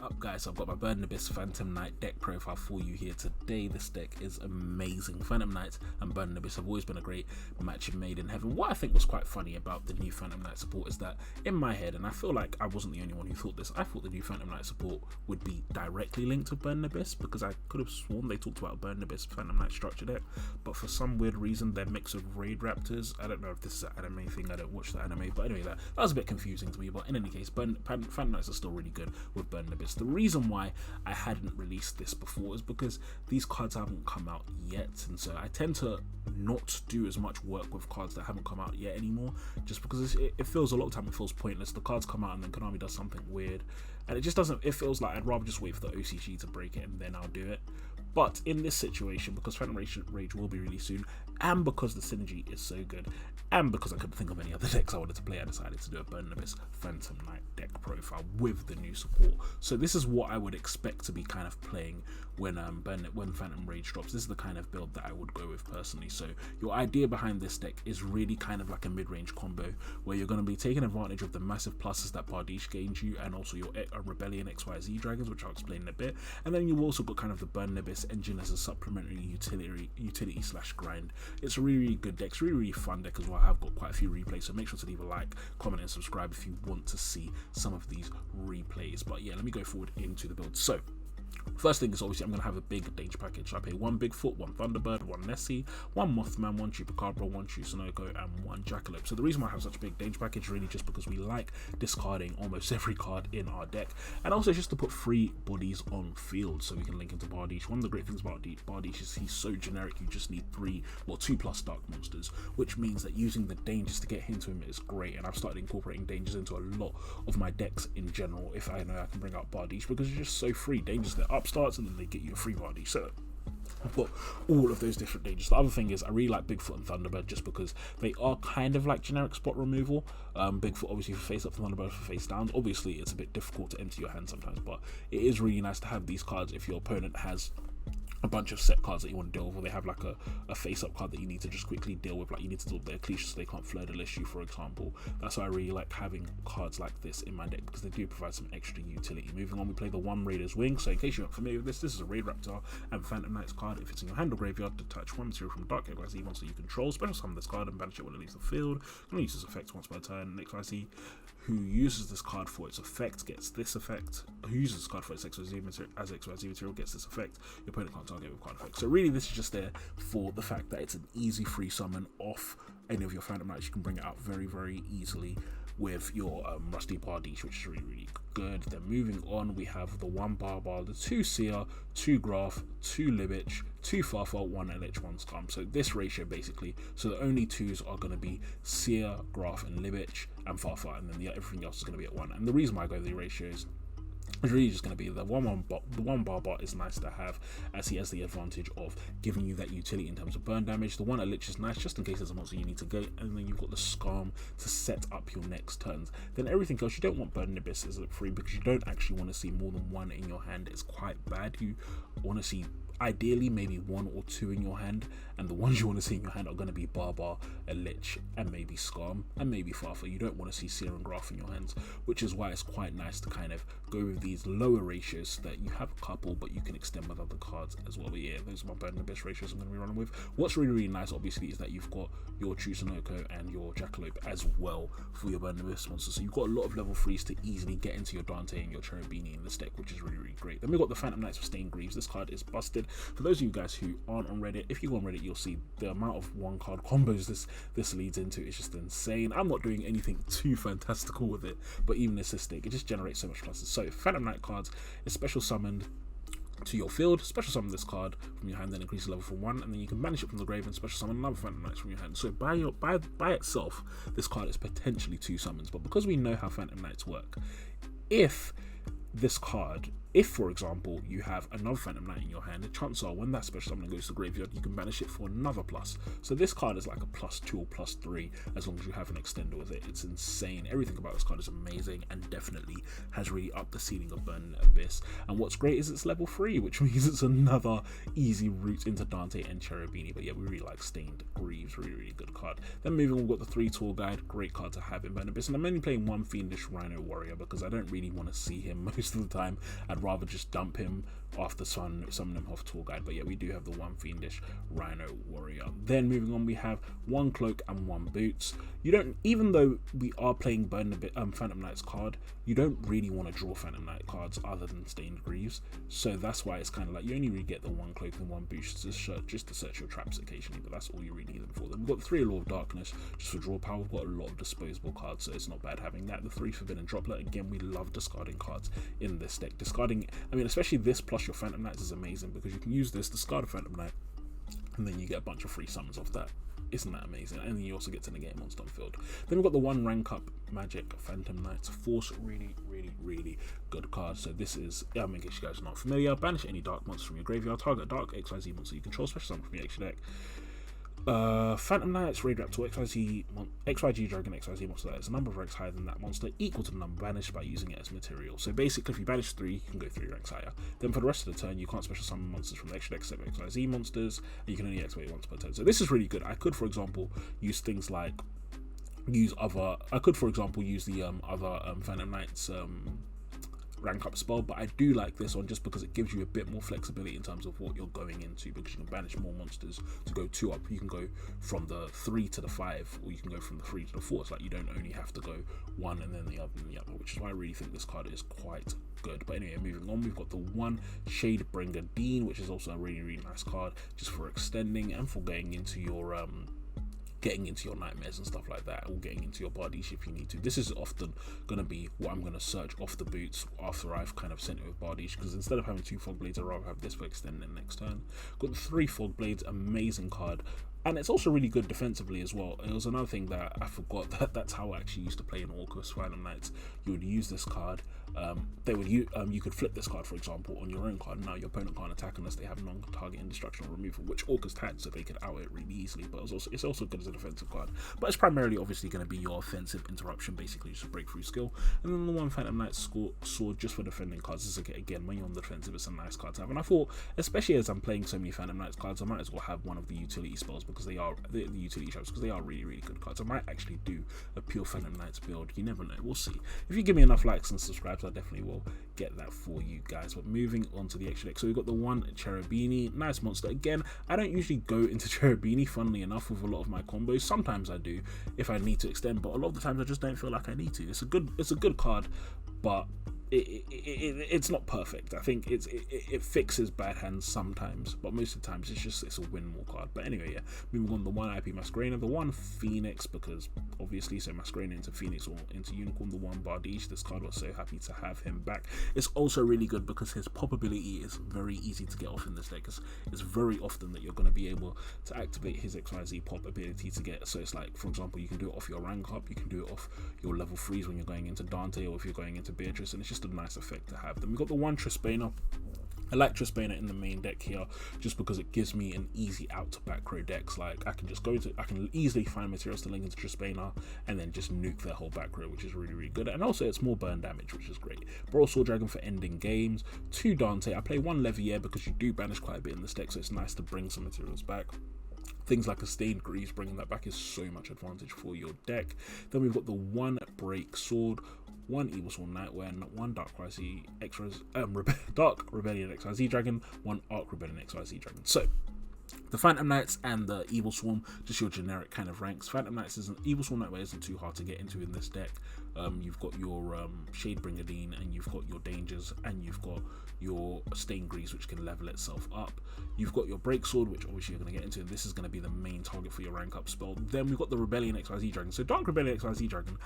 Up guys, I've got my Burning Abyss Phantom Knight deck profile for you here today. This deck is amazing. Phantom Knight and Burning Abyss have always been a great match made in heaven. What I think was quite funny about the new Phantom Knight support is that in my head, and I feel like I wasn't the only one who thought this, I thought the new Phantom Knight support would be directly linked to Burning Abyss, because I could have sworn they talked about Burning Abyss Phantom Knight structure deck, but for some weird reason their mix of Raid Raptors, I don't know if this is an anime thing, I don't watch the anime, but anyway that was a bit confusing to me. But in any case, Phantom Knights are still really good with Burning Abyss. The reason why I hadn't released this before is because these cards haven't come out yet, and so I tend to not do as much work with cards that haven't come out yet anymore, just because it feels a lot of time it feels pointless. The cards come out and then Konami does something weird, and it just doesn't, it feels like I'd rather just wait for the OCG to break it and then I'll do it. But in this situation, because Phantom Rage will be released soon, and because the synergy is so good, and because I couldn't think of any other decks I wanted to play, I decided to do a Burning Abyss Phantom Knight deck profile with the new support. So this is what I would expect to be kind of playing when Phantom Rage drops. This is the kind of build that I would go with personally. So your idea behind this deck is really kind of like a mid-range combo, where you're going to be taking advantage of the massive pluses that Bardiche gains you, and also your Rebellion XYZ dragons, which I'll explain in a bit. And then you've also got kind of the Burning Abyss engine as a supplementary utility slash grind. It's a really good deck. It's a really fun deck as well. I've got quite a few replays, so make sure to leave a like, comment and subscribe if you want to see some of these replays. But yeah, let me go forward into the build. So first thing is, obviously I'm going to have a big danger package. I pay one Bigfoot, one Thunderbird, one Nessie, one Mothman, one Chupacabra, one Chusanoco, and one Jackalope. So the reason why I have such a big danger package is really just because we like discarding almost every card in our deck, and also just to put 3 bodies on field so we can link into Bardiche. One of the great things about Bardiche is he's so generic, you just need 2+ dark monsters, which means that using the dangers to get into him is great, and I've started incorporating dangers into a lot of my decks in general if I know I can bring out Bardiche, because it's just so free. Dangers, they're upstarts and then they get you a free Bardiche. So I've got all of those different dangers. The other thing is I really like Bigfoot and Thunderbird just because they are kind of like generic spot removal. Bigfoot obviously for face up, Thunderbird for face downs. Obviously it's a bit difficult to empty your hand sometimes, but it is really nice to have these cards if your opponent has a bunch of set cards that you want to deal with, or they have like a face-up card that you need to just quickly deal with, like you need to deal with their Cleaches so they can't flare the list you, for example. That's why I really like having cards like this in my deck, because they do provide some extra utility. Moving on, we play the one Raider's Wing. So in case you're not familiar with this is a Raid Raptor and Phantom Knight's card. If it's in your hand or graveyard, detach one material from Dark XYZ monster you control, special summon this card and banish it when it leaves the field. You can use this effect once per turn. XYZ who uses this card for its effect gets this effect. Who uses this card for its XYZ material gets this effect. Your opponent can't target with card effect. So really this is just there for the fact that it's an easy free summon off any of your Phantom Knights. You can bring it out very, very easily with your Rusty Bardiche, which is really, really good. Then moving on, we have the 1 Barbar, the 2 Seer, 2 Graph, 2 Libich, 2 Farfar, 1 LH, 1 Scum. So this ratio basically, so the only 2s are going to be Seer, Graph and Libich and Farfar, and then everything else is going to be at 1. And the reason why I go with the ratios is really just going to be the one Barbar is nice to have, as he has the advantage of giving you that utility in terms of burn damage. The 1 Lich is nice just in case there's a monster you need to get, and then you've got the Scum to set up your next turns. Then everything else, you don't want Burning Abyss as a free, because you don't actually want to see more than 1 in your hand. It's quite bad. You want to see ideally maybe 1 or 2 in your hand, and the ones you want to see in your hand are going to be Barbar, a Lich, and maybe Scum, and maybe Farfar. You don't want to see Seer and Graph in your hands, which is why it's quite nice to kind of go with these lower ratios so that you have a couple, but you can extend with other cards as well. But yeah, those are my Burning Abyss ratios I'm going to be running with. What's really, really nice, obviously, is that you've got your Chusanoco and your Jackalope as well for your Burning Abyss monsters. So you've got a lot of level 3s to easily get into your Dante and your Cherubini in this deck, which is really, really great. Then we've got the Phantom Knights of Stained Greaves. This card is busted. For those of you guys who aren't on Reddit, if you go on Reddit, you'll see the amount of 1 card combos this leads into is just insane. I'm not doing anything too fantastical with it, but even this deck, it just generates so much pluses. So Phantom Knight cards is special summoned to your field, special summon this card from your hand, then increase the level for 1, and then you can banish it from the grave and special summon another Phantom Knights from your hand. So by itself, this card is potentially 2 summons, but because we know how Phantom Knights work, if this card If, for example, you have another Phantom Knight in your hand, the chances are when that special summon goes to the graveyard, you can banish it for another plus. So this card is like a +2 or +3 as long as you have an extender with it. It's insane. Everything about this card is amazing and definitely has really upped the ceiling of Burning Abyss. And what's great is it's level 3, which means it's another easy route into Dante and Cherubini. But yeah, we really like Stained Greaves, really good card. Then moving on, we've got the 3 Tour Guide, great card to have in Burning Abyss. And I'm only playing one Fiendish Rhino Warrior because I don't really want to see him most of the time. I'd rather just dump him after summoning him off Tour Guide. But yeah, we do have the one Fiendish Rhino Warrior. Then moving on, we have 1 Cloak and 1 Boots. You don't, even though we are playing Phantom Knight's card, you don't really want to draw Phantom Knight cards other than Stained Greaves. So that's why it's kind of like you only really get the 1 Cloak and 1 Boots just to search your traps occasionally, but that's all you really need them for. Then we've got the 3 Law of Darkness just for draw power. We've got a lot of disposable cards, so it's not bad having that. The 3 Forbidden Droplet, again, we love discarding cards in this deck. Discarding, I mean, especially this plus your Phantom Knights is amazing because you can use this, discard a Phantom Knight, and then you get a bunch of free summons off that. Isn't that amazing? And then you also get to negate monster on field. Then we've got the 1 rank up Magic Phantom Knights Force, really good card. So this is, in case you guys are not familiar, banish any dark monsters from your graveyard, target dark XYZ monster you control, special summon from your extra deck. Phantom Knights, Raid Raptor, XYG Dragon, XYZ monster that is a number of ranks higher than that monster equal to the number banished by using it as material. So basically, if you banish 3, you can go 3 ranks higher. Then for the rest of the turn, you can't special summon monsters from the extra deck except XYZ monsters, and you can only activate once per turn. So this is really good. I could, for example, use things like I could, for example, use the other Phantom Knights rank up spell, but I do like this one just because it gives you a bit more flexibility in terms of what you're going into, because you can banish more monsters to go 2 up. You can go from the 3 to the 5, or you can go from the 3 to the 4. It's like you don't only have to go 1 and then the other and the other, which is why I really think this card is quite good. But anyway, moving on, we've got the 1 Shadebringer Dean, which is also a really nice card just for extending and for getting into your nightmares and stuff like that, or getting into your Bardiche if you need to. This is often going to be what I'm going to search off the boots after I've kind of sent it with Bardiche, because instead of having 2 Fog Blades, I'd rather have this for extending next turn. Got the 3 Fog Blades, amazing card. And it's also really good defensively as well. It was another thing that I forgot, that's how I actually used to play in Orcus Phantom Knights. You would use this card. You could flip this card, for example, on your own card. Now your opponent can't attack unless they have non-target indestruction or removal, which Orcus had, so they could out it really easily. But it's also good as a defensive card. But it's primarily obviously going to be your offensive interruption, basically just a breakthrough skill. And then the 1 Phantom Knight Sword just for defending cards. This is, again, when you're on the defensive, it's a nice card to have. And I thought, especially as I'm playing so many Phantom Knights cards, I might as well have one of the utility spells, because they are the utility shows, because they are really good cards. I might actually do a pure Phantom Knights build. You never know. We'll see. If you give me enough likes and subscribes, I definitely will get that for you guys. But moving on to the extra deck, so we've got the 1 Cherubini, nice monster. Again, I don't usually go into Cherubini, funnily enough, with a lot of my combos. Sometimes I do if I need to extend, but a lot of the times I just don't feel like I need to. It's a good card, but it's not perfect. I think it fixes bad hands sometimes, but most of the times it's a win more card. But anyway, yeah, moving on, the 1 IP Masquerade, the 1 Phoenix, because obviously, so Masquerade into Phoenix or into Unicorn, the 1 Bardiche. This card, was so happy to have him back. It's also really good because his pop ability is very easy to get off in this deck. It's very often that you're going to be able to activate his XYZ pop ability to get, so it's like, for example, you can do it off your rank up, you can do it off your level 3s when you're going into Dante, or if you're going into Beatrice, and it's just a nice effect to have. Then we've got the 1 Trispaner. I like Trispaner in the main deck here just because it gives me an easy out to back row decks. Like I can easily find materials to link into Trispaner and then just nuke their whole back row, which is really good. And also it's more burn damage, which is great. Broadsword Dragon for ending games. 2 Dante. I play 1 Levier because you do banish quite a bit in this deck, so it's nice to bring some materials back. Things like a Stained Greaves, bringing that back is so much advantage for your deck. Then we've got the 1 Break Sword, 1 Evil Sworn Nightwear, 1 Dark Rebellion XYZ Dragon, 1 Arc Rebellion XYZ Dragon. So the Phantom Knights and the Evil Swarm, just your generic kind of ranks. Phantom Knights Evil Swarm Nightwear isn't too hard to get into in this deck. You've got your Shadebringer Dean, and you've got your Dangers, and you've got your Stained Greaves, which can level itself up. You've got your Break Sword, which obviously you're going to get into, and this is going to be the main target for your rank up spell. Then we've got the Rebellion XYZ Dragon. So Dark Rebellion XYZ Dragon,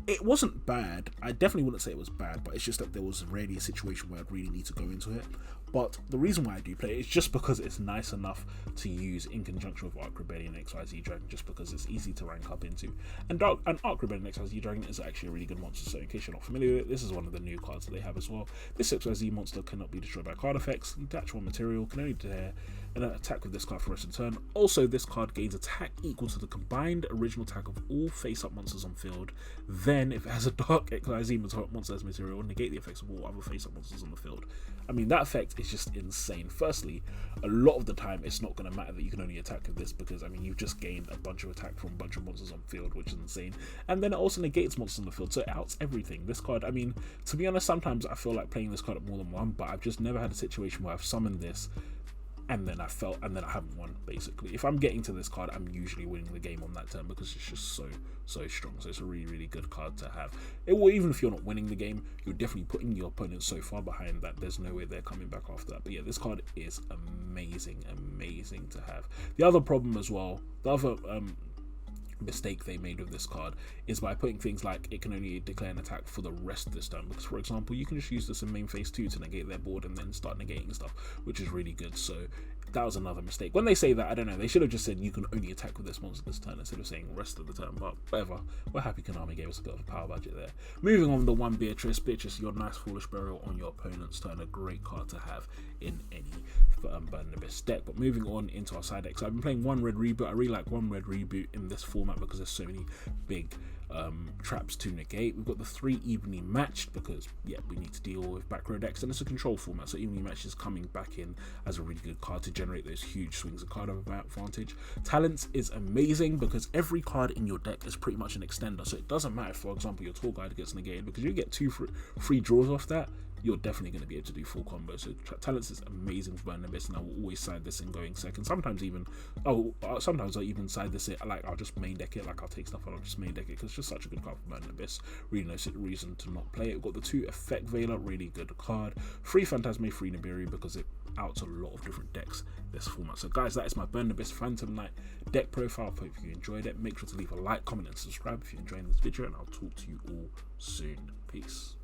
it wasn't bad. I definitely wouldn't say it was bad, but it's just that there was rarely a situation where I'd really need to go into it. But the reason why I do play it is just because it's nice enough to use in conjunction with Arc Rebellion XYZ Dragon, just because it's easy to rank up into. And Arc Rebellion XYZ Dragon is actually a really good monster. So in case you're not familiar with it, this is one of the new cards that they have as well. This 6YZ monster cannot be destroyed by card effects. Detach one material, can only tear and attack with this card for the rest of the turn. Also, this card gains attack equal to the combined original attack of all face-up monsters on field. Then, if it has a Dark XYZ monster as material, negate the effects of all other face-up monsters on the field. I mean, that effect is just insane. Firstly, a lot of the time, it's not going to matter that you can only attack with this because, I mean, you've just gained a bunch of attack from a bunch of monsters on field, which is insane. And then it also negates monsters on the field, so it outs everything. This card, I mean, to be honest, sometimes I feel like playing this card at more than one, but I've just never had a situation where I've summoned this and then I haven't won. Basically, if I'm getting to this card, I'm usually winning the game on that turn because it's just so strong. So it's a really good card to have. It will, even if you're not winning the game, you're definitely putting your opponent so far behind that there's no way they're coming back after that. But yeah, this card is amazing to have. The other problem as well, the other mistake they made with this card is by putting things like it can only declare an attack for the rest of this turn, because for example you can just use this in main phase 2 to negate their board and then start negating stuff, which is really good. So that was another mistake. When they say that, I don't know, they should have just said you can only attack with this monster this turn instead of saying rest of the turn, but whatever. We're happy Konami gave us a bit of a power budget there. Moving on, the one Beatrice, your nice foolish burial on your opponent's turn, a great card to have in any Burning Abyss deck. But moving on into our side deck, so I've been playing One Red Reboot. I really like One Red Reboot in this format because there's so many big traps to negate. We've got the 3 evenly matched because yeah, we need to deal with back row decks, and it's a control format, so evenly matched is coming back in as a really good card to generate those huge swings of card advantage. Talents is amazing because every card in your deck is pretty much an extender, so it doesn't matter if, for example, your Tour Guide gets negated, because you get 2 free draws off that, you're definitely going to be able to do full combo. So Talents is amazing for Burning Abyss, and I will always side this in going second. Sometimes I even side this in, like I'll just main deck it, like I'll take stuff and I'll just main deck it because it's just such a good card for Burning Abyss. Really no reason to not play it. We've got the 2 Effect Veiler, really good card. 3 Phantasme, 3 Nibiru because it outs a lot of different decks this format. So guys, that is my Burning Abyss Phantom Knight deck profile. Hope you enjoyed it. Make sure to leave a like, comment and subscribe if you're enjoying this video, and I'll talk to you all soon. Peace.